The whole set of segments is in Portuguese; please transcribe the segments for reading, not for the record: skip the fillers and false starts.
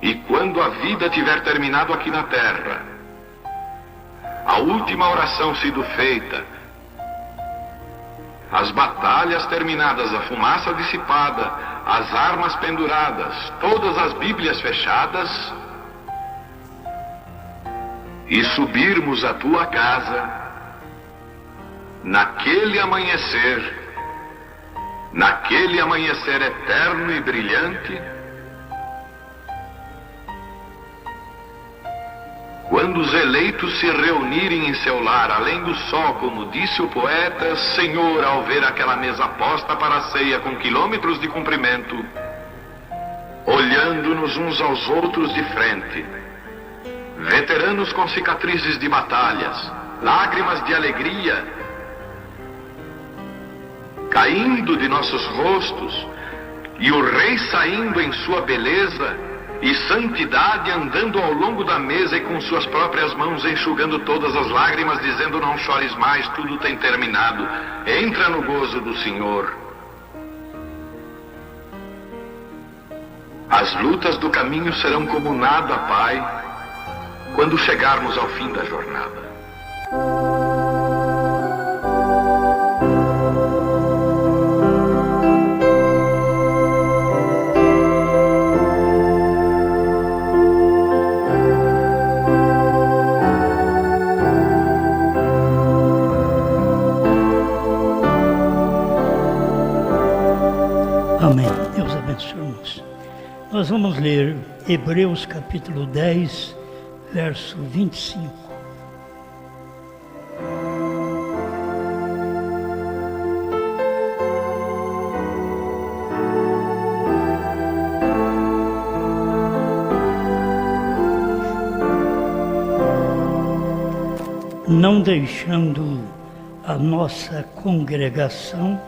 E quando a vida tiver terminado aqui na terra, a última oração sido feita, as batalhas terminadas, a fumaça dissipada, as armas penduradas, todas as Bíblias fechadas, e subirmos à tua casa, naquele amanhecer eterno e brilhante, quando os eleitos se reunirem em seu lar, além do sol, como disse o poeta, Senhor, ao ver aquela mesa posta para a ceia com quilômetros de comprimento, olhando-nos uns aos outros de frente, veteranos com cicatrizes de batalhas, lágrimas de alegria caindo de nossos rostos, e o Rei saindo em sua beleza e santidade, andando ao longo da mesa e com suas próprias mãos enxugando todas as lágrimas, dizendo: não chores mais, tudo tem terminado, entra no gozo do Senhor. As lutas do caminho serão como nada, Pai, quando chegarmos ao fim da jornada. Amém. Deus abençoe-nos. Nós vamos ler Hebreus capítulo 10, verso 25. Não deixando a nossa congregação,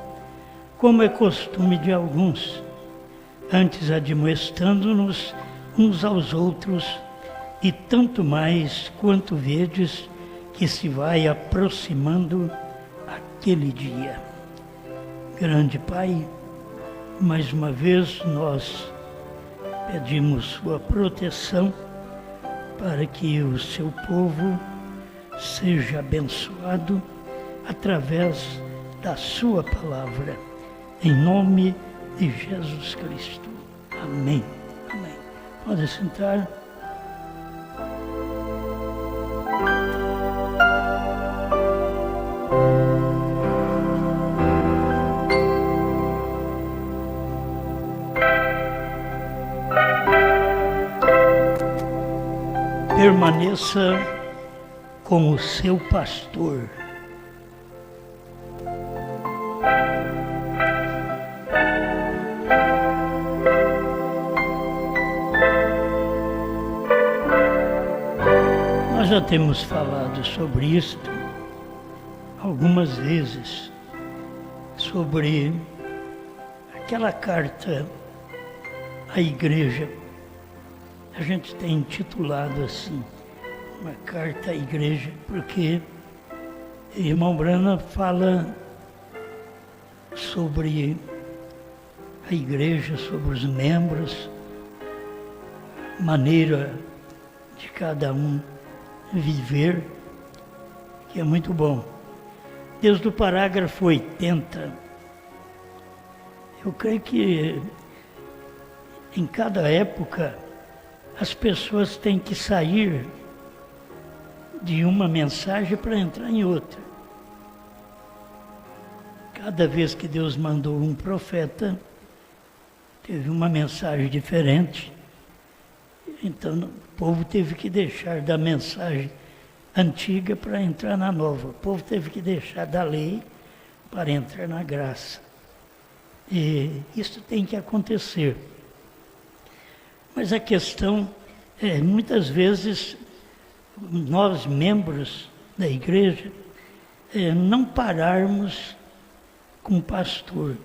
como é costume de alguns, antes admoestando-nos uns aos outros, e tanto mais quanto vedes que se vai aproximando aquele dia. Grande Pai, mais uma vez nós pedimos sua proteção para que o seu povo seja abençoado através da sua palavra. Em nome de Jesus Cristo. Amém. Amém. Pode sentar. Permaneça com o seu pastor. Nós já temos falado sobre isto algumas vezes, sobre aquela carta à igreja. A gente tem intitulado assim, uma carta à igreja, porque o irmão Branham fala sobre a igreja, sobre os membros, maneira de cada um viver, que é muito bom. Desde o parágrafo 80, eu creio que em cada época as pessoas têm que sair de uma mensagem para entrar em outra. Cada vez que Deus mandou um profeta, teve uma mensagem diferente. Então o povo teve que deixar da mensagem antiga para entrar na nova. O povo teve que deixar da lei para entrar na graça. E isso tem que acontecer. Mas a questão é, muitas vezes, nós membros da igreja, não pararmos com o pastor.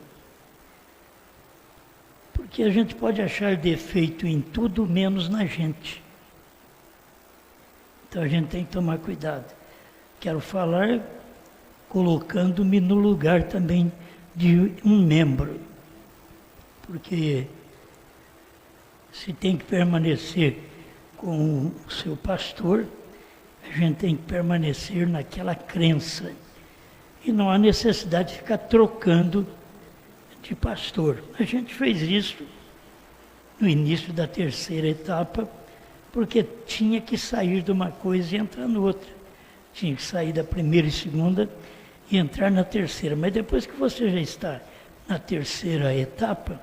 Porque a gente pode achar defeito em tudo, menos na gente. Então a gente tem que tomar cuidado. Quero falar colocando-me no lugar também de um membro. Porque Se tem que permanecer com o seu pastor, a gente tem que permanecer naquela crença. E não há necessidade de ficar trocando de pastor. A gente fez isso no início da terceira etapa, porque tinha que sair de uma coisa e entrar na outra. Tinha que sair da primeira e segunda e entrar na terceira. Mas depois que você já está na terceira etapa,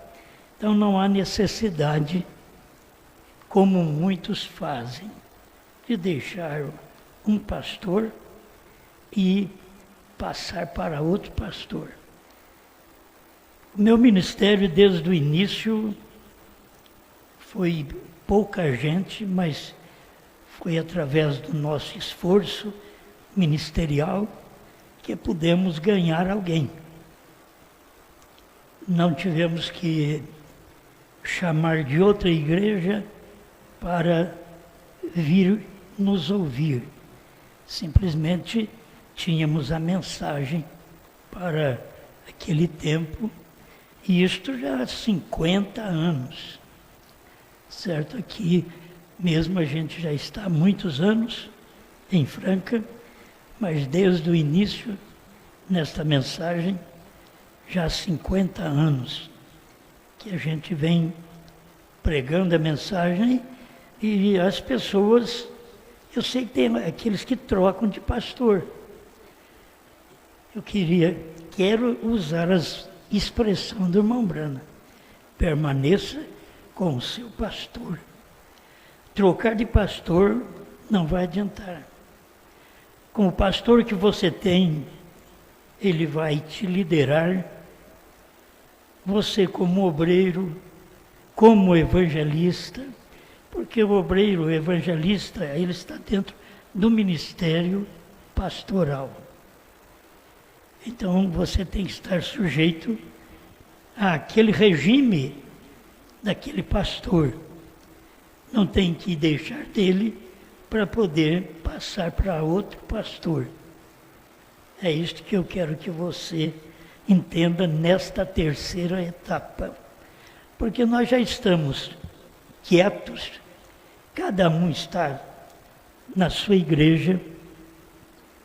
então não há necessidade, como muitos fazem, de deixar um pastor e passar para outro pastor. O meu ministério, desde o início, foi pouca gente, mas foi através do nosso esforço ministerial que pudemos ganhar alguém. Não tivemos que chamar de outra igreja para vir nos ouvir. Simplesmente tínhamos a mensagem para aquele tempo, e isto já há 50 anos. Certo? Aqui mesmo a gente já está há muitos anos em Franca, mas desde o início, nesta mensagem, já há 50 anos que a gente vem pregando a mensagem, e as pessoas, eu sei que tem aqueles que trocam de pastor. Eu quero usar a expressão do irmão Brana: permaneça com o seu pastor. Trocar de pastor não vai adiantar. Com o pastor que você tem, ele vai te liderar. Você como obreiro, como evangelista, porque o obreiro, o evangelista, ele está dentro do ministério pastoral. Então você tem que estar sujeito àquele regime daquele pastor. Não tem que deixar dele para poder passar para outro pastor. É isto que eu quero que você entenda nesta terceira etapa. Porque nós já estamos quietos, cada um está na sua igreja,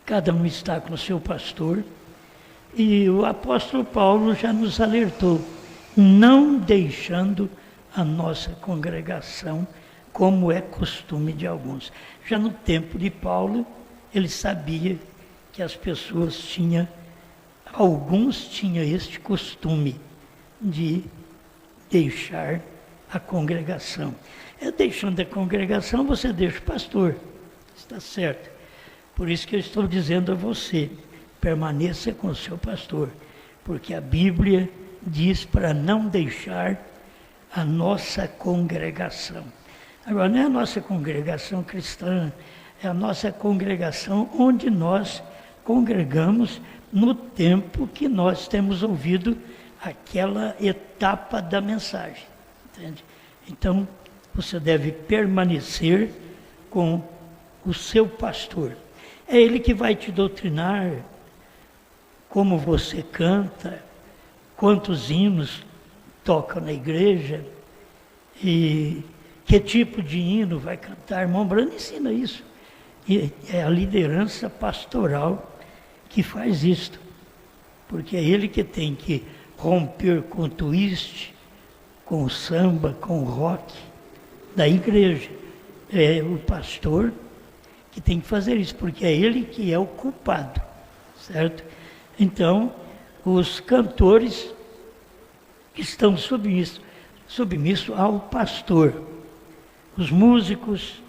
cada um está com o seu pastor, e o apóstolo Paulo já nos alertou, não deixando a nossa congregação, como é costume de alguns. Já no tempo de Paulo, ele sabia que as pessoas alguns tinham este costume de deixar a congregação. Deixando a congregação, você deixa o pastor, está certo. Por isso que eu estou dizendo a você, permaneça com o seu pastor, porque a Bíblia diz para não deixar a nossa congregação. Agora, não é a nossa congregação cristã, é a nossa congregação onde nós congregamos no tempo que nós temos ouvido aquela etapa da mensagem. Entende? Então, você deve permanecer com o seu pastor. É ele que vai te doutrinar como você canta, quantos hinos toca na igreja e que tipo de hino vai cantar. Irmão Brana ensina isso. E é a liderança pastoral que faz isto, porque é ele que tem que romper com o twist, com o samba, com o rock da igreja. É o pastor que tem que fazer isso, porque é ele que é o culpado, certo? Então, os cantores estão submissos ao pastor. Os músicos,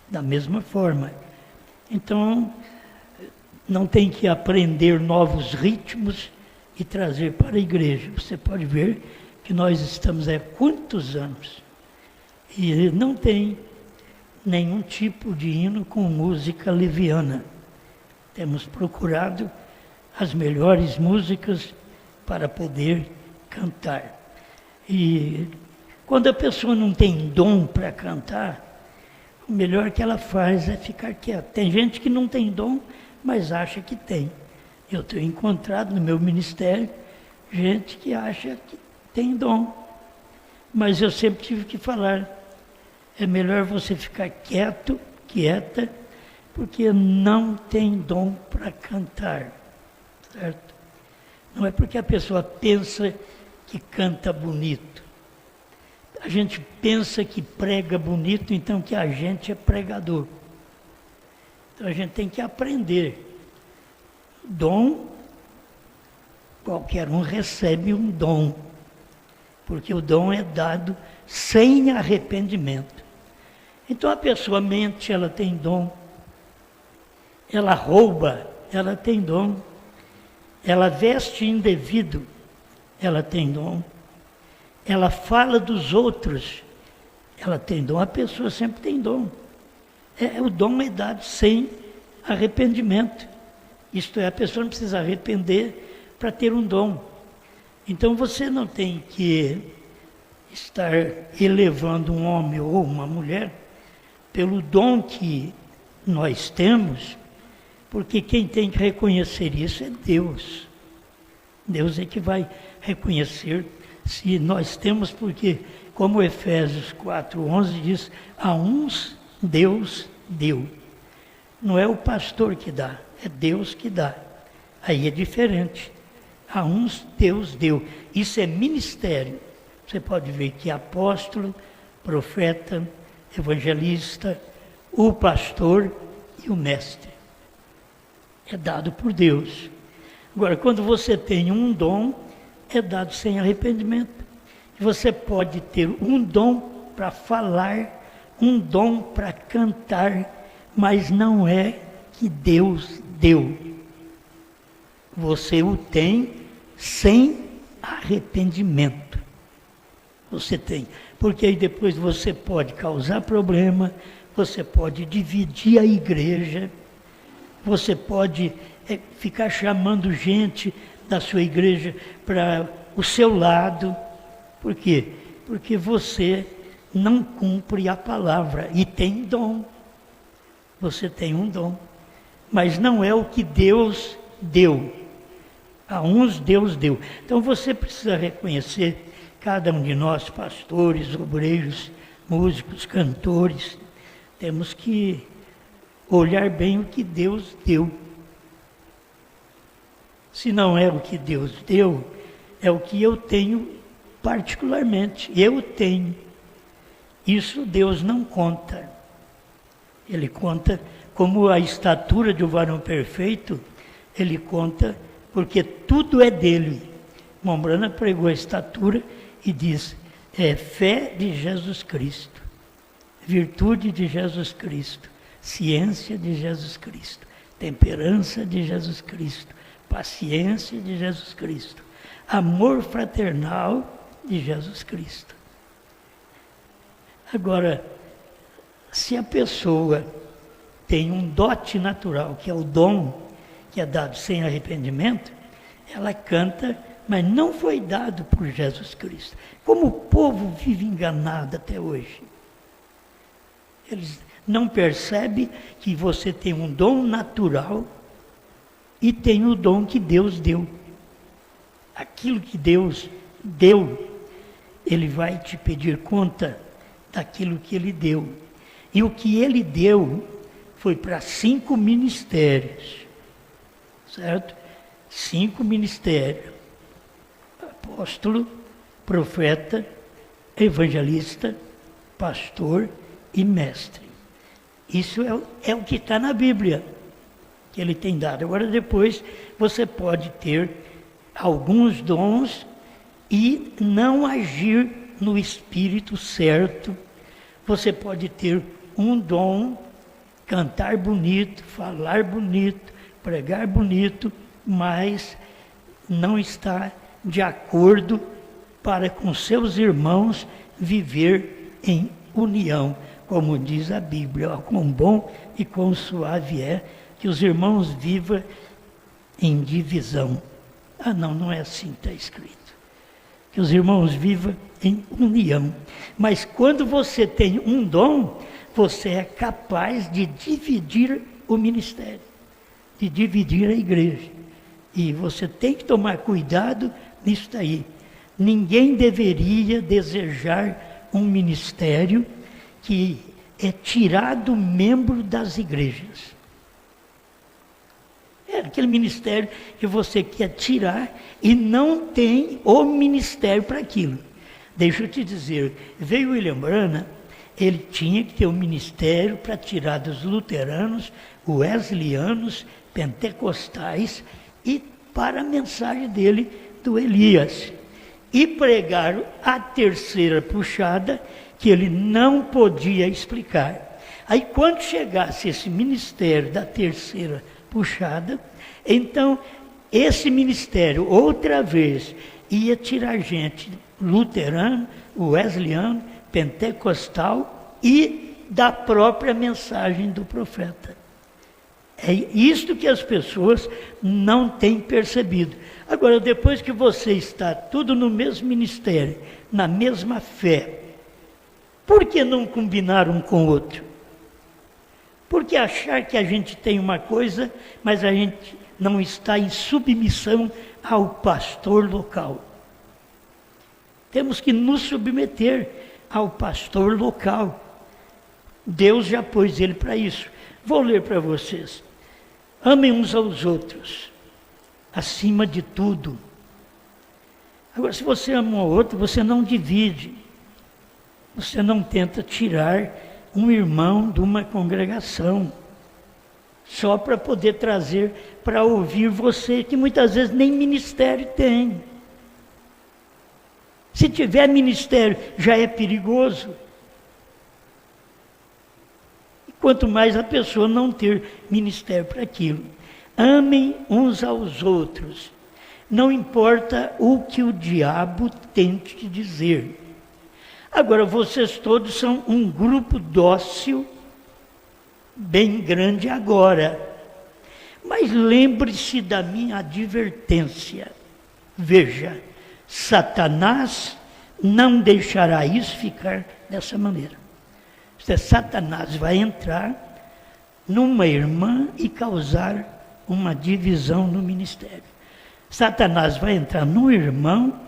da mesma forma. Então, não tem que aprender novos ritmos e trazer para a igreja. Você pode ver que nós estamos há quantos anos e não tem nenhum tipo de hino com música leviana. Temos procurado as melhores músicas para poder cantar. E quando a pessoa não tem dom para cantar, o melhor que ela faz é ficar quieta. Tem gente que não tem dom, mas acha que tem. Eu tenho encontrado no meu ministério gente que acha que tem dom, Mas eu sempre tive que falar, é melhor você ficar quieto, quieta, porque não tem dom para cantar, certo? Não é porque a pessoa pensa que canta bonito. A gente pensa que prega bonito, então que a gente é pregador. Então a gente tem que aprender. Dom, qualquer um recebe um dom, porque o dom é dado sem arrependimento. Então a pessoa mente, ela tem dom. Ela rouba, ela tem dom. Ela veste indevido, ela tem dom. Ela fala dos outros, ela tem dom. A pessoa sempre tem dom. O dom é dado sem arrependimento. Isto é, a pessoa não precisa arrepender para ter um dom. Então você não tem que estar elevando um homem ou uma mulher pelo dom que nós temos, porque quem tem que reconhecer isso é Deus. Deus é que vai reconhecer se nós temos, porque, como Efésios 4:11 diz, a uns Deus deu. Não é o pastor que dá, é Deus que dá. Aí é diferente. A uns Deus deu. Isso é ministério. Você pode ver que apóstolo, profeta, evangelista, o pastor e o mestre. É dado por Deus. Agora, quando você tem um dom, é dado sem arrependimento. Você pode ter um dom para falar, um dom para cantar, mas não é que Deus deu. Você o tem sem arrependimento. Você tem. Porque aí depois você pode causar problema, você pode dividir a igreja, você pode ficar chamando gente da sua igreja para o seu lado. Por quê? Porque você não cumpre a palavra e tem dom. Você tem um dom, mas não é o que Deus deu. A uns Deus deu. Então você precisa reconhecer, cada um de nós, pastores, obreiros, músicos, cantores, temos que olhar bem o que Deus deu. Se não é o que Deus deu, é o que eu tenho particularmente. Eu tenho. Isso Deus não conta. Ele conta como a estatura de um varão perfeito, ele conta porque tudo é dele. Mombrana pregou a estatura e diz, é fé de Jesus Cristo, virtude de Jesus Cristo, ciência de Jesus Cristo, temperança de Jesus Cristo, paciência de Jesus Cristo, amor fraternal de Jesus Cristo. Agora, se a pessoa tem um dote natural, que é o dom, que é dado sem arrependimento, ela canta, mas não foi dado por Jesus Cristo. Como o povo vive enganado até hoje. Eles não percebem que você tem um dom natural e tem o dom que Deus deu. Aquilo que Deus deu, Ele vai te pedir conta daquilo que Ele deu. E o que Ele deu foi para 5 ministérios, certo? 5 ministérios: apóstolo, profeta, evangelista, pastor e mestre. Isso é o que está na Bíblia, que Ele tem dado. Agora depois você pode ter alguns dons e não agir no espírito certo. Você pode ter um dom, cantar bonito, falar bonito, pregar bonito, mas não está de acordo para com seus irmãos viver em união, como diz a Bíblia. Ó, quão bom e quão suave é que os irmãos vivam em divisão. Ah, não é assim que está escrito. Que os irmãos vivam em união. Mas quando você tem um dom, você é capaz de dividir o ministério, de dividir a igreja. E você tem que tomar cuidado nisso daí. ninguém deveria desejar um ministério que é tirado membro das igrejas. É aquele ministério que você quer tirar e não tem o ministério para aquilo. Deixa eu te dizer, veio William Branham, ele tinha que ter um ministério para tirar dos luteranos, wesleyanos, pentecostais e para a mensagem dele do Elias. E pregar a terceira puxada que ele não podia explicar. Aí quando chegasse esse ministério da terceira puxada, então esse ministério outra vez ia tirar gente luterano, wesleyano, pentecostal e da própria mensagem do profeta. É isto que as pessoas não têm percebido. Agora, depois que você está tudo no mesmo ministério, na mesma fé, por que não combinar um com o outro? Por que achar que a gente tem uma coisa, mas a gente não está em submissão ao pastor local? Temos que nos submeter ao pastor local. Deus já pôs ele para isso. Vou ler para vocês. Amem uns aos outros, acima de tudo. Agora, se você ama o outro, você não divide. Você não tenta tirar um irmão de uma congregação, só para poder trazer para ouvir você, que muitas vezes nem ministério tem. Se tiver ministério, já é perigoso. E quanto mais a pessoa não ter ministério para aquilo. Amem uns aos outros. Não importa o que o diabo tente te dizer. Agora, vocês todos são um grupo dócil, bem grande agora. Mas lembre-se da minha advertência. Veja, Satanás não deixará isso ficar dessa maneira. Satanás vai entrar numa irmã e causar uma divisão no ministério. Satanás vai entrar no irmão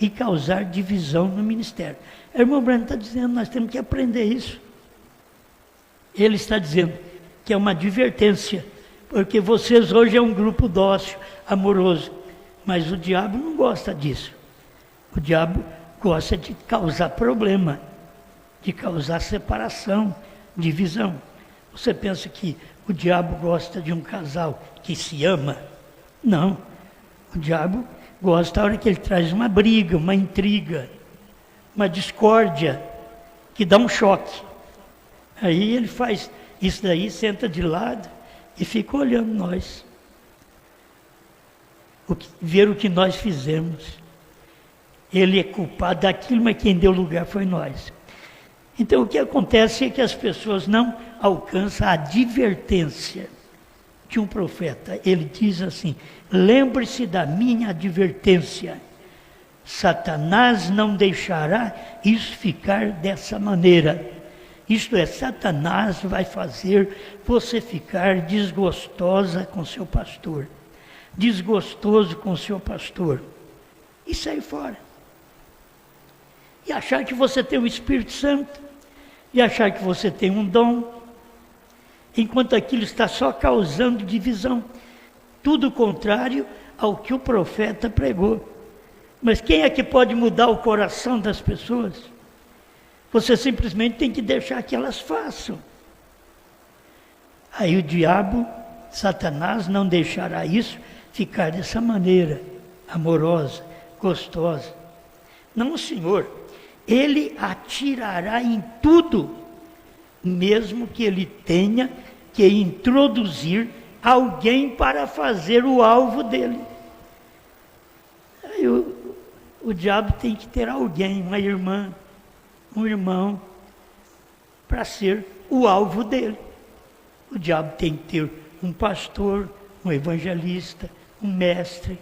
e causar divisão no ministério. O irmão Branham está dizendo, nós temos que aprender isso. Ele está dizendo que é uma advertência, porque vocês hoje é um grupo dócil, amoroso, mas o diabo não gosta disso. O diabo gosta de causar problema, de causar separação, divisão. Você pensa que o diabo gosta de um casal que se ama? Não. O diabo gosta da hora que ele traz uma briga, uma intriga, uma discórdia, que dá um choque. Aí ele faz isso daí, senta de lado e fica olhando nós. Ver o que nós fizemos. Ele é culpado daquilo, mas quem deu lugar foi nós. Então o que acontece é que as pessoas não alcançam a advertência de um profeta. Ele diz assim, lembre-se da minha advertência. Satanás não deixará isso ficar dessa maneira. Isto é, Satanás vai fazer você ficar desgostosa com seu pastor. Desgostoso com seu pastor. E sair fora. E achar que você tem o Espírito Santo. E achar que você tem um dom. Enquanto aquilo está só causando divisão. Tudo contrário ao que o profeta pregou. Mas quem é que pode mudar o coração das pessoas? Você simplesmente tem que deixar que elas façam. Aí o diabo, Satanás, não deixará isso ficar dessa maneira, amorosa, gostosa. Não, Senhor. Ele atirará em tudo, mesmo que ele tenha que introduzir alguém para fazer o alvo dele. Aí o diabo tem que ter alguém, uma irmã, um irmão, para ser o alvo dele. O diabo tem que ter um pastor, um evangelista, um mestre,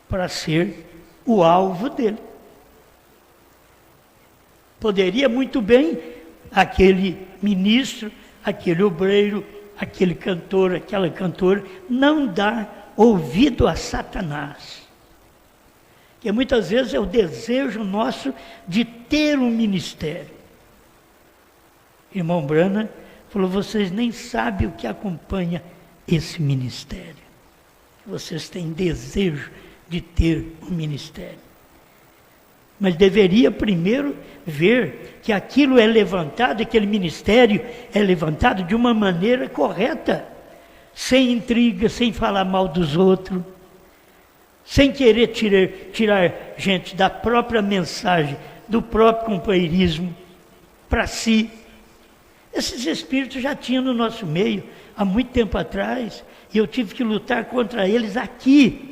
para ser o alvo dele. Poderia muito bem aquele ministro, aquele obreiro, aquele cantor, aquela cantora, não dar ouvido a Satanás. Que muitas vezes é o desejo nosso de ter um ministério. Irmão Branham falou, vocês nem sabem o que acompanha esse ministério. Vocês têm desejo de ter um ministério. Mas deveria primeiro ver que aquilo é levantado, aquele ministério é levantado de uma maneira correta, sem intriga, sem falar mal dos outros, sem querer tirar gente da própria mensagem, do próprio companheirismo, para si. Esses espíritos já tinham no nosso meio, há muito tempo atrás, e eu tive que lutar contra eles aqui.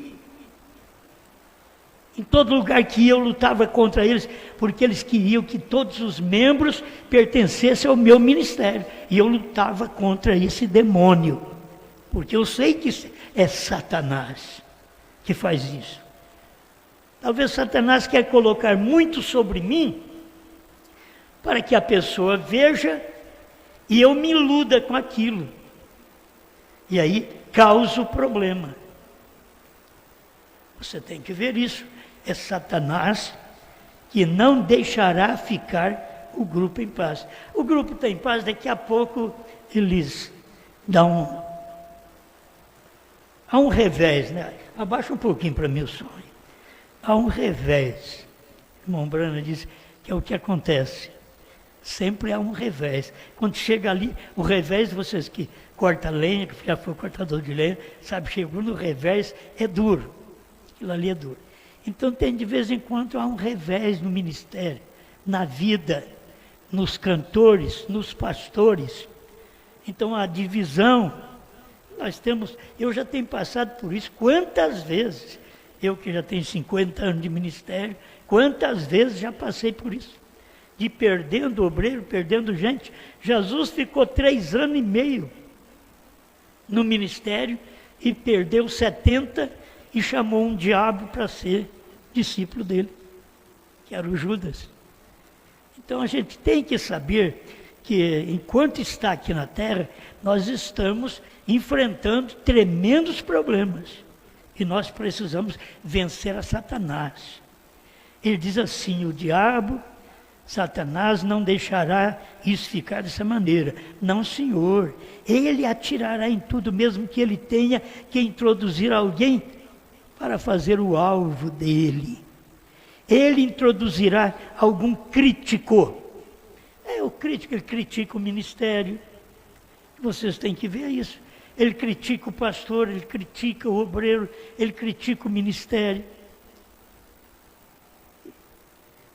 Em todo lugar que ia, eu lutava contra eles, porque eles queriam que todos os membros pertencessem ao meu ministério. E eu lutava contra esse demônio, porque eu sei que é Satanás que faz isso. Talvez Satanás quer colocar muito sobre mim, para que a pessoa veja e eu me iluda com aquilo. E aí causa o problema. Você tem que ver isso. É Satanás que não deixará ficar o grupo em paz. O grupo está em paz, daqui a pouco eles dão há um revés, né? Abaixa um pouquinho para mim o som. Há um revés. O irmão Branham diz que é o que acontece. Sempre há um revés. Quando chega ali, o revés, vocês que cortam lenha, que já foi cortador de lenha, sabe, chegou no revés, é duro. Aquilo ali é duro. Então tem de vez em quando há um revés no ministério, na vida, nos cantores, nos pastores. Então a divisão, eu já tenho passado por isso, quantas vezes, eu que já tenho 50 anos de ministério, quantas vezes já passei por isso, de perdendo obreiro, perdendo gente. Jesus ficou 3 anos e meio no ministério e perdeu 70 e chamou um diabo para ser discípulo dele, que era o Judas. Então a gente tem que saber que enquanto está aqui na terra, nós estamos enfrentando tremendos problemas e nós precisamos vencer a Satanás. Ele diz assim, o diabo, Satanás não deixará isso ficar dessa maneira. Não, senhor, ele atirará em tudo, mesmo que ele tenha que introduzir alguém para fazer o alvo dele. Ele introduzirá algum crítico. O crítico, ele critica o ministério. Vocês têm que ver isso. Ele critica o pastor, ele critica o obreiro, ele critica o ministério.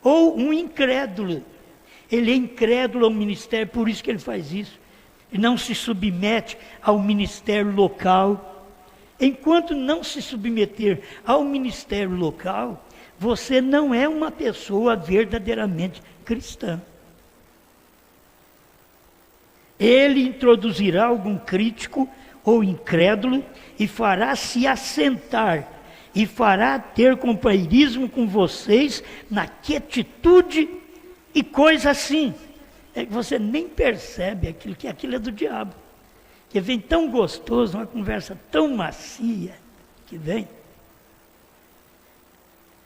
Ou um incrédulo. Ele é incrédulo ao ministério, por isso que ele faz isso. Ele não se submete ao ministério local. Enquanto não se submeter ao ministério local, você não é uma pessoa verdadeiramente cristã. Ele introduzirá algum crítico ou incrédulo e fará se assentar e fará ter companheirismo com vocês na quietude e coisa assim. É que você nem percebe aquilo, que aquilo é do diabo. Que vem tão gostoso, uma conversa tão macia que vem.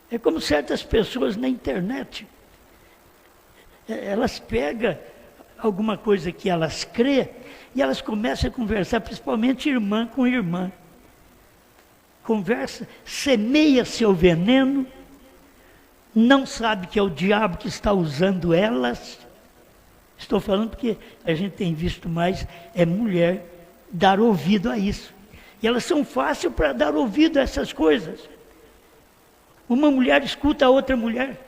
É como certas pessoas na internet. Elas pegam alguma coisa que elas crê e elas começam a conversar, principalmente irmã com irmã. Conversa, semeia seu veneno, não sabe que é o diabo que está usando elas. Estou falando porque a gente tem visto mais mulher dar ouvido a isso. E elas são fáceis para dar ouvido a essas coisas. Uma mulher escuta a outra mulher.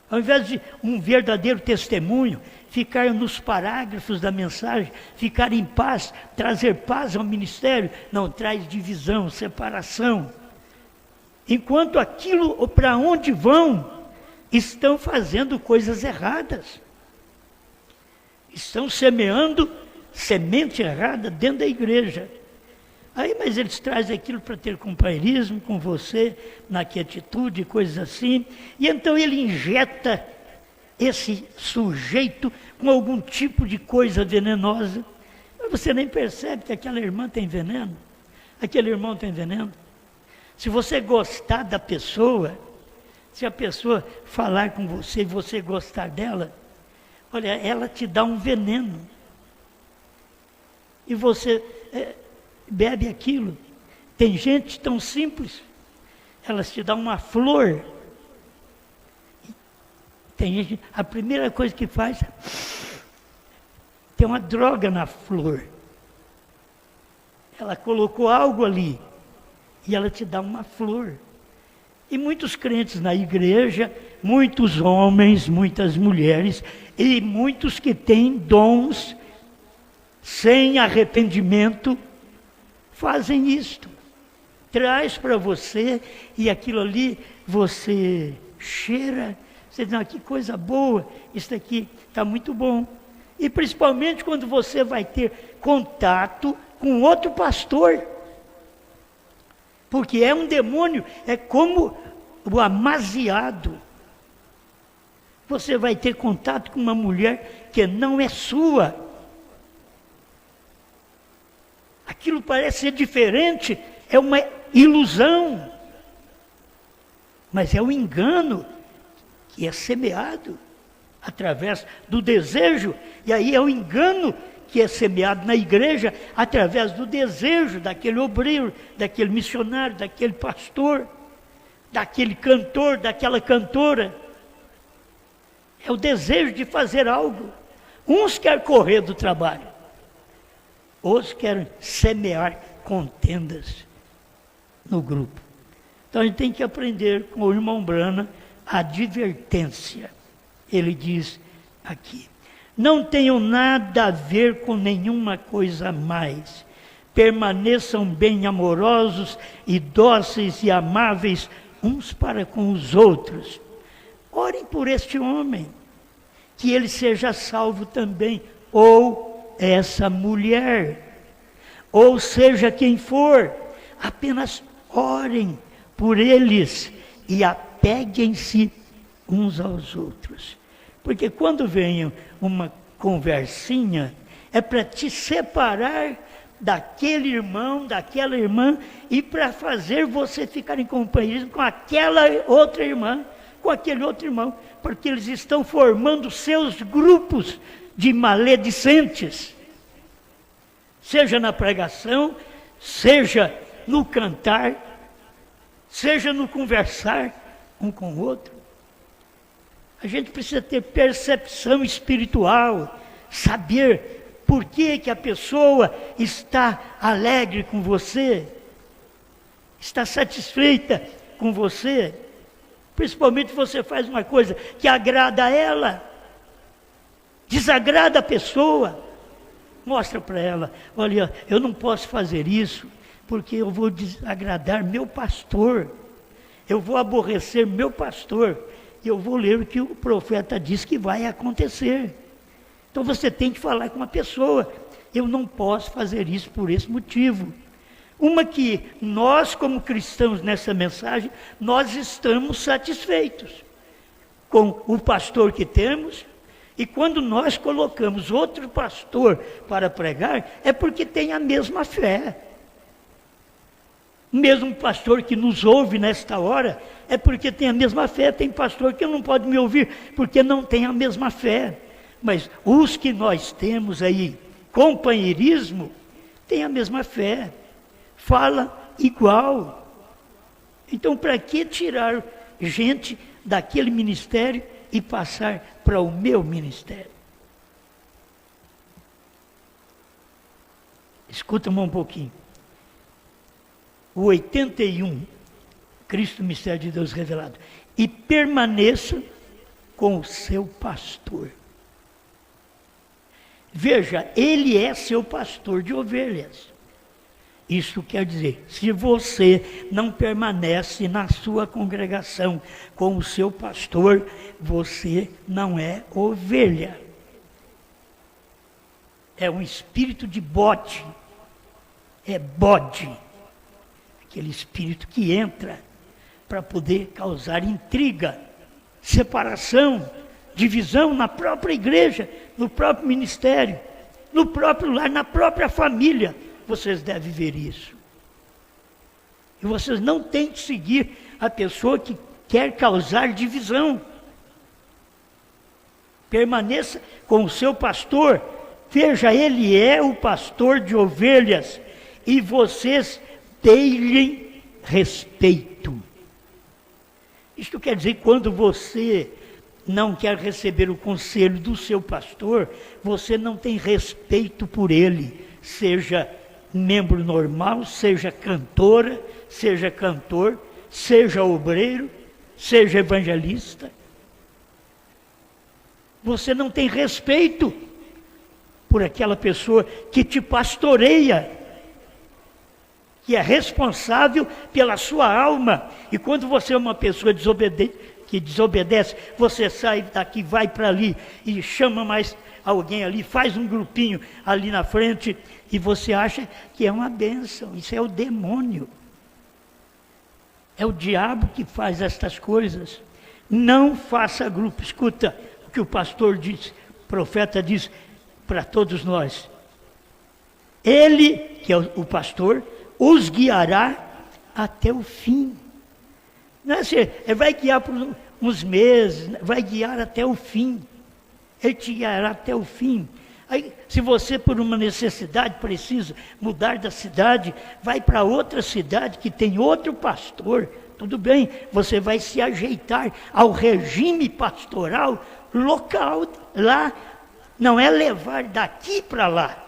Ao invés de um verdadeiro testemunho, ficar nos parágrafos da mensagem, ficar em paz, trazer paz ao ministério, não, traz divisão, separação. Enquanto aquilo para onde vão, estão fazendo coisas erradas. Estão semeando semente errada dentro da igreja. Aí, mas eles trazem aquilo para ter companheirismo com você, na quietude, coisas assim. E então ele injeta esse sujeito com algum tipo de coisa venenosa. Mas você nem percebe que aquela irmã tem veneno, aquele irmão tem veneno. Se você gostar da pessoa, se a pessoa falar com você e você gostar dela, olha, ela te dá um veneno. E você bebe aquilo. Tem gente tão simples, elas te dão uma flor. Tem gente, a primeira coisa que faz, tem uma droga na flor. Ela colocou algo ali e ela te dá uma flor. E muitos crentes na igreja, muitos homens, muitas mulheres e muitos que têm dons sem arrependimento fazem isto. Traz para você e aquilo ali você cheira, você diz, não, que coisa boa, isso aqui está muito bom. E principalmente quando você vai ter contato com outro pastor. Porque é um demônio, é como o amaziado. Você vai ter contato com uma mulher que não é sua. Aquilo parece ser diferente, é uma ilusão. Mas é um engano que é semeado através do desejo. E aí é o engano que é semeado na igreja através do desejo daquele obreiro, daquele missionário, daquele pastor, daquele cantor, daquela cantora. É o desejo de fazer algo. Uns querem correr do trabalho, outros querem semear contendas no grupo. Então a gente tem que aprender com o irmão Brana a advertência. Ele diz aqui: não tenham nada a ver com nenhuma coisa a mais. Permaneçam bem amorosos e dóceis e amáveis uns para com os outros. Orem por este homem, que ele seja salvo também, ou essa mulher, ou seja quem for. Apenas orem por eles e apeguem-se uns aos outros. Porque quando vem uma conversinha, é para te separar daquele irmão, daquela irmã, e para fazer você ficar em companheirismo com aquela outra irmã, com aquele outro irmão, porque eles estão formando seus grupos de maledicentes. Seja na pregação, seja no cantar, seja no conversar um com o outro. A gente precisa ter percepção espiritual, saber por que a pessoa está alegre com você, está satisfeita com você, principalmente se você faz uma coisa que agrada a ela, desagrada a pessoa, mostra para ela, olha, eu não posso fazer isso, porque eu vou desagradar meu pastor, eu vou aborrecer meu pastor, e eu vou ler o que o profeta diz que vai acontecer. Então você tem que falar com uma pessoa, eu não posso fazer isso por esse motivo. Uma que nós, como cristãos nessa mensagem, nós estamos satisfeitos com o pastor que temos, e quando nós colocamos outro pastor para pregar, é porque tem a mesma fé. O mesmo pastor que nos ouve nesta hora, é porque tem a mesma fé. Tem pastor que não pode me ouvir, porque não tem a mesma fé. Mas os que nós temos aí, companheirismo, tem a mesma fé. Fala igual. Então, para que tirar gente daquele ministério e passar para o meu ministério? Escuta-me um pouquinho. O 81, Cristo, mistério de Deus revelado. E permaneça com o seu pastor. Veja, ele é seu pastor de ovelhas. Isso quer dizer, se você não permanece na sua congregação com o seu pastor, você não é ovelha. É um espírito de bode. É bode. Aquele espírito que entra para poder causar intriga, separação, divisão na própria igreja, no próprio ministério, no próprio lar, na própria família. Vocês devem ver isso. E vocês não têm que seguir a pessoa que quer causar divisão. Permaneça com o seu pastor. Veja, ele é o pastor de ovelhas. E vocês deem respeito. Isto quer dizer que quando você não quer receber o conselho do seu pastor, você não tem respeito por ele. Seja membro normal, seja cantora, seja cantor, seja obreiro, seja evangelista. Você não tem respeito por aquela pessoa que te pastoreia, que é responsável pela sua alma. E quando você é uma pessoa que desobedece, você sai daqui, vai para ali e chama mais alguém ali, faz um grupinho ali na frente e você acha que é uma bênção. Isso é o demônio. É o diabo que faz estas coisas. Não faça grupo. Escuta o que o pastor diz, o profeta diz para todos nós. Ele, que é o pastor, os guiará até o fim. Não é assim, ele vai guiar por uns meses, vai guiar até o fim. Ele te guiará até o fim. Aí, se você, por uma necessidade, precisa mudar da cidade, vai para outra cidade que tem outro pastor. Tudo bem, você vai se ajeitar ao regime pastoral local lá. Não é levar daqui para lá.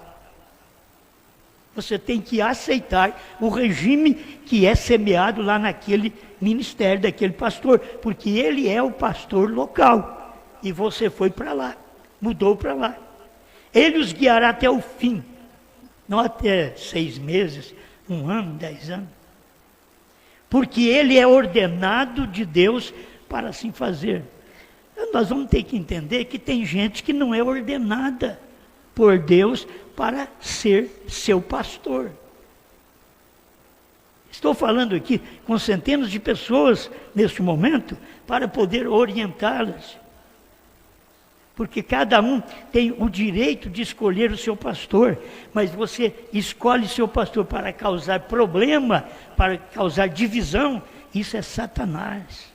Você tem que aceitar o regime que é semeado lá naquele ministério daquele pastor, porque ele é o pastor local. E você foi para lá, mudou para lá. Ele os guiará até o fim, não até 6 meses, 1 ano, 10 anos. Porque ele é ordenado de Deus para assim fazer. Nós vamos ter que entender que tem gente que não é ordenada por Deus para ser seu pastor. Estou falando aqui com centenas de pessoas neste momento para poder orientá-las. Porque cada um tem o direito de escolher o seu pastor, mas você escolhe seu pastor para causar problema, para causar divisão, isso é Satanás.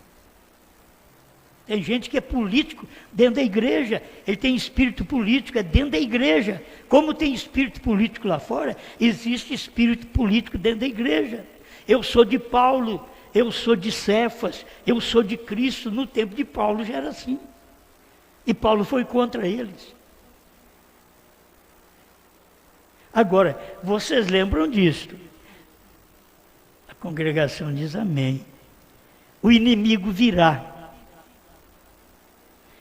Tem gente que é político dentro da igreja, ele tem espírito político, é dentro da igreja. Como tem espírito político lá fora, existe espírito político dentro da igreja. Eu sou de Paulo, eu sou de Cefas, eu sou de Cristo. No tempo de Paulo já era assim. E Paulo foi contra eles. Agora, vocês lembram disso? A congregação diz amém. O inimigo virá.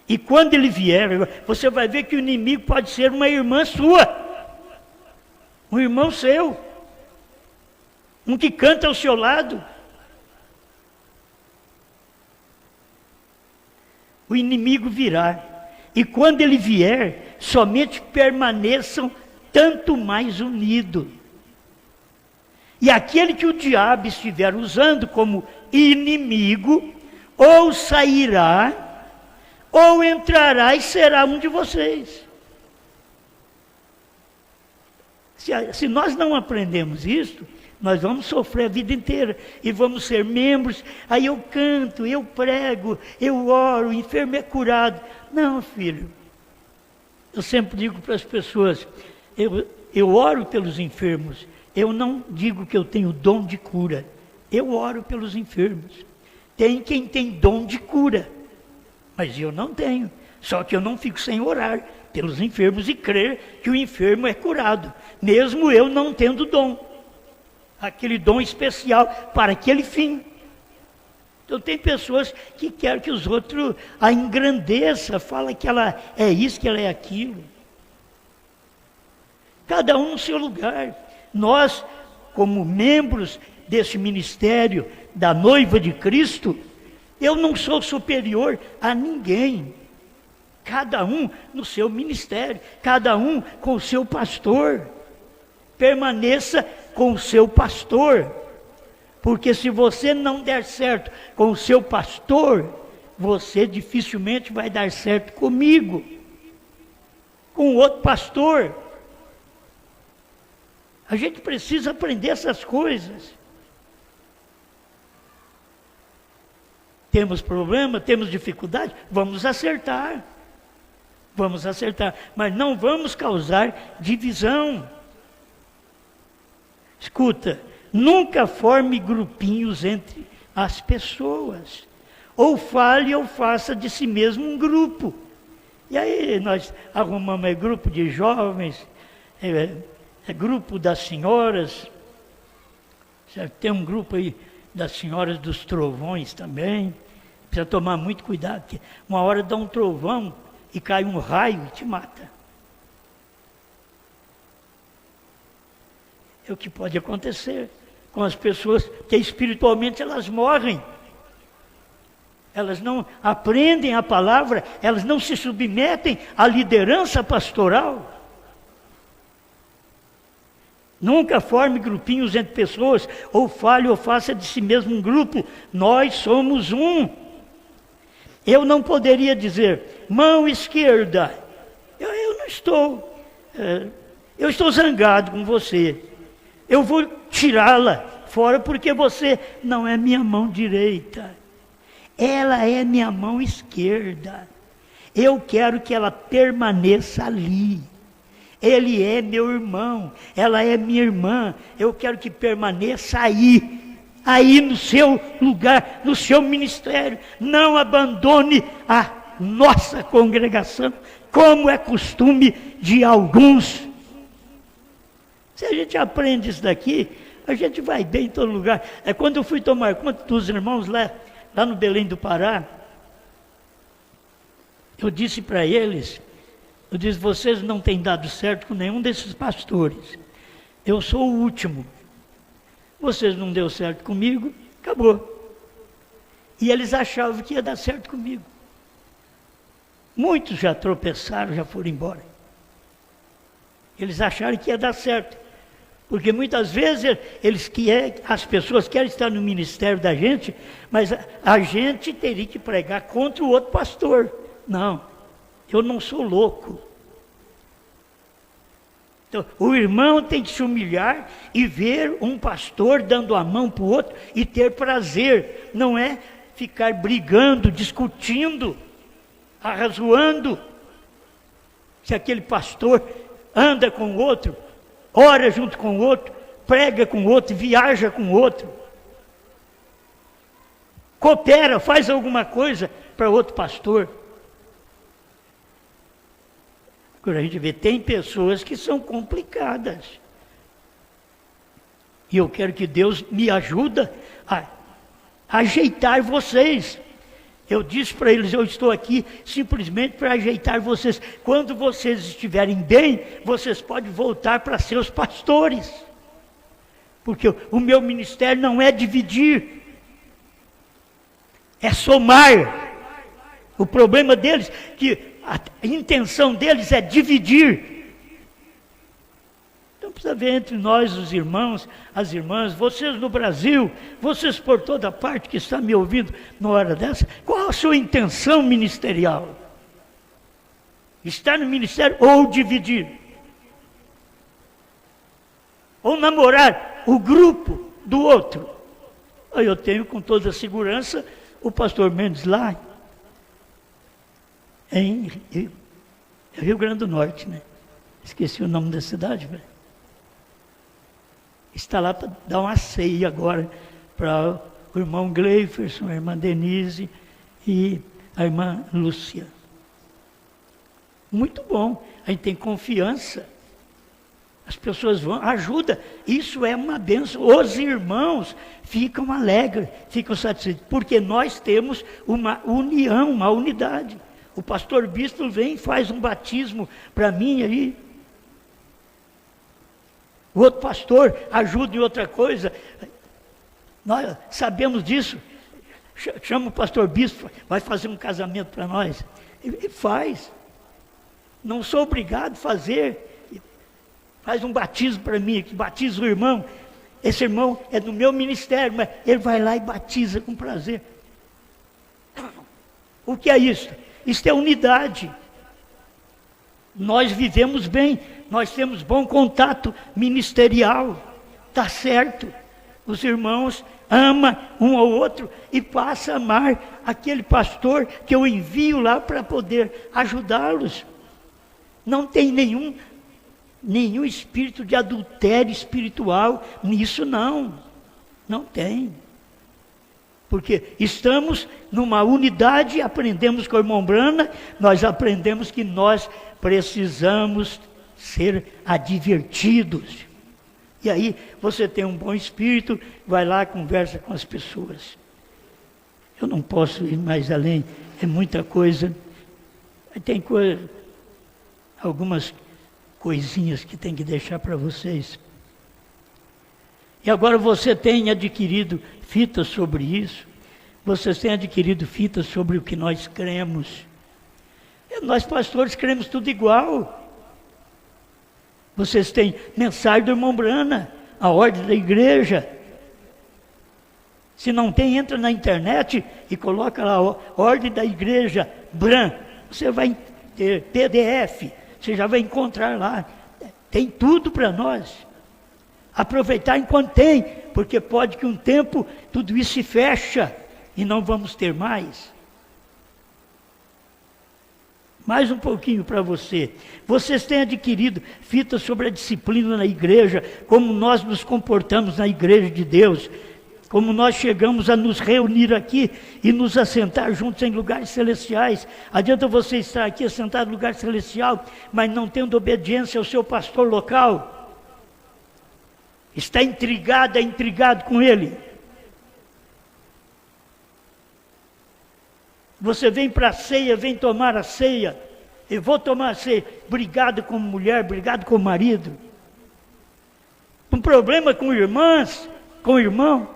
E quando ele vier, você vai ver que o inimigo pode ser uma irmã sua. Um irmão seu. Um que canta ao seu lado. O inimigo virá. E quando ele vier, somente permaneçam tanto mais unidos. E aquele que o diabo estiver usando como inimigo, ou sairá, ou entrará e será um de vocês. Se nós não aprendemos isso, nós vamos sofrer a vida inteira e vamos ser membros. Aí eu canto, eu prego, eu oro, o enfermo é curado. Não, filho. Eu sempre digo para as pessoas, eu oro pelos enfermos. Eu não digo que eu tenho dom de cura. Eu oro pelos enfermos. Tem quem tem dom de cura, mas eu não tenho. Só que eu não fico sem orar pelos enfermos e crer que o enfermo é curado, mesmo eu não tendo dom. Aquele dom especial para aquele fim. Então tem pessoas que querem que os outros a engrandeça, fala que ela é isso, que ela é aquilo. Cada um no seu lugar. Nós, como membros desse ministério da noiva de Cristo, eu não sou superior a ninguém. Cada um no seu ministério, cada um com o seu pastor. Permaneça com o seu pastor. Porque se você não der certo com o seu pastor, você dificilmente vai dar certo comigo, com outro pastor. A gente precisa aprender essas coisas. temos problema, temos dificuldade, vamos acertar. Vamos acertar, mas não vamos causar divisão. Escuta, nunca forme grupinhos entre as pessoas. Ou fale ou faça de si mesmo um grupo. E aí nós arrumamos grupo de jovens, grupo das senhoras. Certo? Tem um grupo aí das senhoras dos trovões também. Precisa tomar muito cuidado, porque uma hora dá um trovão e cai um raio e te mata. É o que pode acontecer com as pessoas que espiritualmente elas morrem. Elas não aprendem a palavra, elas não se submetem à liderança pastoral. Nunca forme grupinhos entre pessoas, ou fale ou faça de si mesmo um grupo. Nós somos um. Eu não poderia dizer, mão esquerda, eu não estou, eu estou zangado com você. Eu vou tirá-la fora porque você não é minha mão direita. Ela é minha mão esquerda. Eu quero que ela permaneça ali. Ele é meu irmão, ela é minha irmã. Eu quero que permaneça aí no seu lugar, no seu ministério. Não abandone a nossa congregação, como é costume de alguns. Se a gente aprende isso daqui, a gente vai bem em todo lugar. Quando eu fui tomar conta dos irmãos lá no Belém do Pará, eu disse para eles, vocês não têm dado certo com nenhum desses pastores. Eu sou o último. Vocês não deu certo comigo, acabou. E eles achavam que ia dar certo comigo. Muitos já tropeçaram, já foram embora. Eles acharam que ia dar certo. Porque muitas vezes as pessoas querem estar no ministério da gente, mas a gente teria que pregar contra o outro pastor. Não, eu não sou louco. Então, o irmão tem que se humilhar e ver um pastor dando a mão para o outro e ter prazer. Não é ficar brigando, discutindo, arrazoando. Se aquele pastor anda com o outro, ora junto com o outro, prega com o outro, viaja com o outro, coopera, faz alguma coisa para outro pastor. Agora a gente vê, tem pessoas que são complicadas. E eu quero que Deus me ajude a ajeitar vocês. Eu disse para eles, eu estou aqui simplesmente para ajeitar vocês. Quando vocês estiverem bem, vocês podem voltar para seus pastores. Porque o meu ministério não é dividir, é somar. O problema deles, que a intenção deles é dividir. Então precisa ver entre nós, os irmãos, as irmãs, vocês no Brasil, vocês por toda parte que está me ouvindo na hora dessa, qual a sua intenção ministerial? Estar no ministério ou dividir? Ou namorar o grupo do outro? Eu tenho com toda a segurança o pastor Mendes lá, em Rio Grande do Norte, né? Esqueci o nome da cidade, velho. Está lá para dar uma ceia agora para o irmão Gleiferson, a irmã Denise e a irmã Lúcia. Muito bom, a gente tem confiança. As pessoas vão, ajuda, isso é uma bênção. Os irmãos ficam alegres, ficam satisfeitos, porque nós temos uma união, uma unidade. O pastor bispo vem e faz um batismo para mim aí. O outro pastor ajuda em outra coisa. Nós sabemos disso. Chama o pastor bispo, vai fazer um casamento para nós. Ele faz. Não sou obrigado a fazer. Faz um batismo para mim, que batiza o irmão. Esse irmão é do meu ministério, mas ele vai lá e batiza com prazer. O que é isso? Isto é unidade. Nós vivemos bem, nós temos bom contato ministerial, está certo. Os irmãos ama um ao outro e passa a amar aquele pastor que eu envio lá para poder ajudá-los. Não tem nenhum espírito de adultério espiritual nisso, não tem. Porque estamos numa unidade, aprendemos com o irmão Brana, nós aprendemos que nós precisamos ser advertidos. E aí você tem um bom espírito, vai lá, conversa com as pessoas. Eu não posso ir mais além, é muita coisa. Tem algumas coisinhas que tem que deixar para vocês. E agora você tem adquirido fitas sobre isso, vocês têm adquirido fitas sobre o que nós cremos. Nós pastores cremos tudo igual. Vocês têm mensagem do irmão Brana, a ordem da igreja. Se não tem, entra na internet e coloca lá a ordem da igreja Bran. Você vai ter PDF, você já vai encontrar lá. Tem tudo para nós. Aproveitar enquanto tem, porque pode que um tempo tudo isso se fecha e não vamos ter mais. Mais um pouquinho para você. Vocês têm adquirido fitas sobre a disciplina na igreja, como nós nos comportamos na igreja de Deus, como nós chegamos a nos reunir aqui e nos assentar juntos em lugares celestiais. Adianta você estar aqui assentado em lugar celestial, mas não tendo obediência ao seu pastor local. Está intrigado com ele. Você vem para a ceia, vem tomar a ceia. Eu vou tomar a ceia. Brigado com mulher, brigado com marido. Um problema com irmãs, com irmão.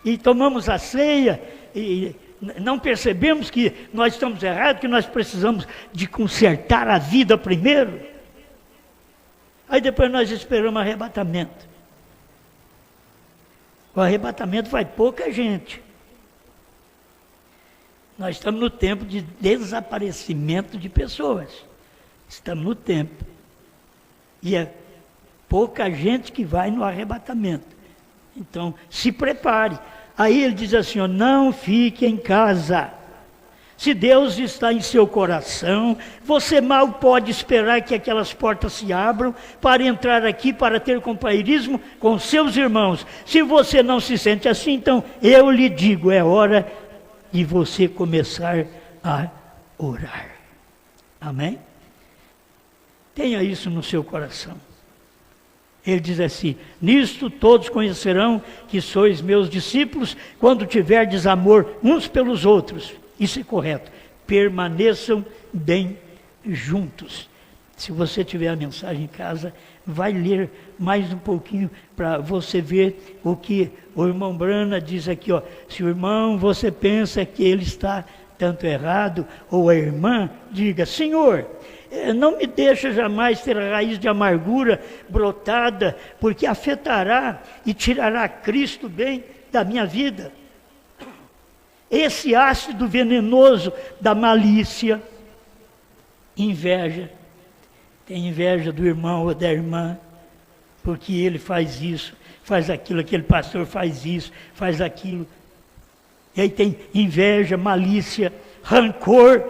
E tomamos a ceia e não percebemos que nós estamos errados, que nós precisamos de consertar a vida primeiro. Aí depois nós esperamos arrebatamento. O arrebatamento vai pouca gente. Nós estamos no tempo de desaparecimento de pessoas. Estamos no tempo. E é pouca gente que vai no arrebatamento. Então, se prepare. Aí ele diz assim, ó, não fique em casa. Se Deus está em seu coração, você mal pode esperar que aquelas portas se abram para entrar aqui, para ter companheirismo com seus irmãos. Se você não se sente assim, então eu lhe digo, é hora de você começar a orar. Amém? Tenha isso no seu coração. Ele diz assim, nisto todos conhecerão que sois meus discípulos, quando tiverdes amor uns pelos outros. Isso é correto. Permaneçam bem juntos. Se você tiver a mensagem em casa, vai ler mais um pouquinho para você ver o que o irmão Brana diz aqui, ó. Se o irmão, você pensa que ele está tanto errado, ou a irmã, diga, Senhor, não me deixa jamais ter a raiz de amargura brotada, porque afetará e tirará Cristo bem da minha vida. Esse ácido venenoso da malícia, inveja, tem inveja do irmão ou da irmã, porque ele faz isso, faz aquilo, aquele pastor faz isso, faz aquilo. E aí tem inveja, malícia, rancor.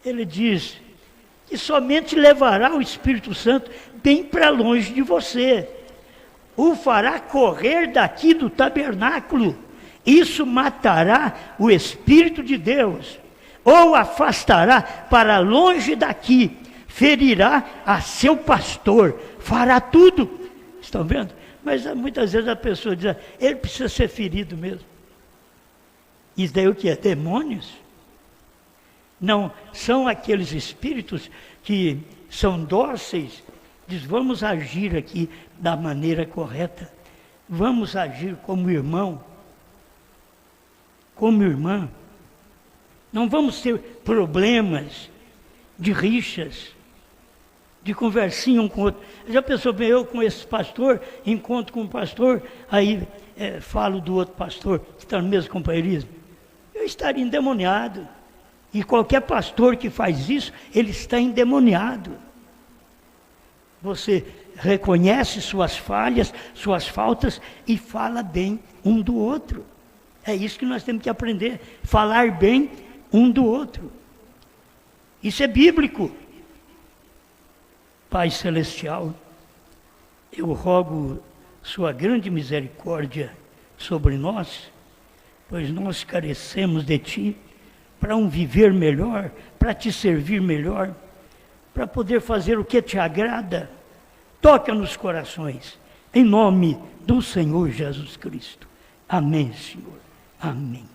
Ele diz que somente levará o Espírito Santo bem para longe de você. O fará correr daqui do tabernáculo. Isso matará o Espírito de Deus. Ou afastará para longe daqui. Ferirá a seu pastor. Fará tudo. Estão vendo? Mas muitas vezes a pessoa diz, ele precisa ser ferido mesmo. Isso daí o que é? Demônios? Não, são aqueles espíritos que são dóceis. Diz, vamos agir aqui da maneira correta. Vamos agir como irmão. Como irmã. Não vamos ter problemas de rixas, de conversinha um com o outro. Já pensou bem, eu com esse pastor, encontro com um pastor, aí falo do outro pastor, que está no mesmo companheirismo. Eu estaria endemoniado. E qualquer pastor que faz isso, ele está endemoniado. Você reconhece suas falhas, suas faltas e fala bem um do outro. É isso que nós temos que aprender, falar bem um do outro. Isso é bíblico. Pai Celestial, eu rogo sua grande misericórdia sobre nós, pois nós carecemos de Ti para um viver melhor, para Te servir melhor, para poder fazer o que Te agrada. Toca nos corações, em nome do Senhor Jesus Cristo. Amém, Senhor. Amém.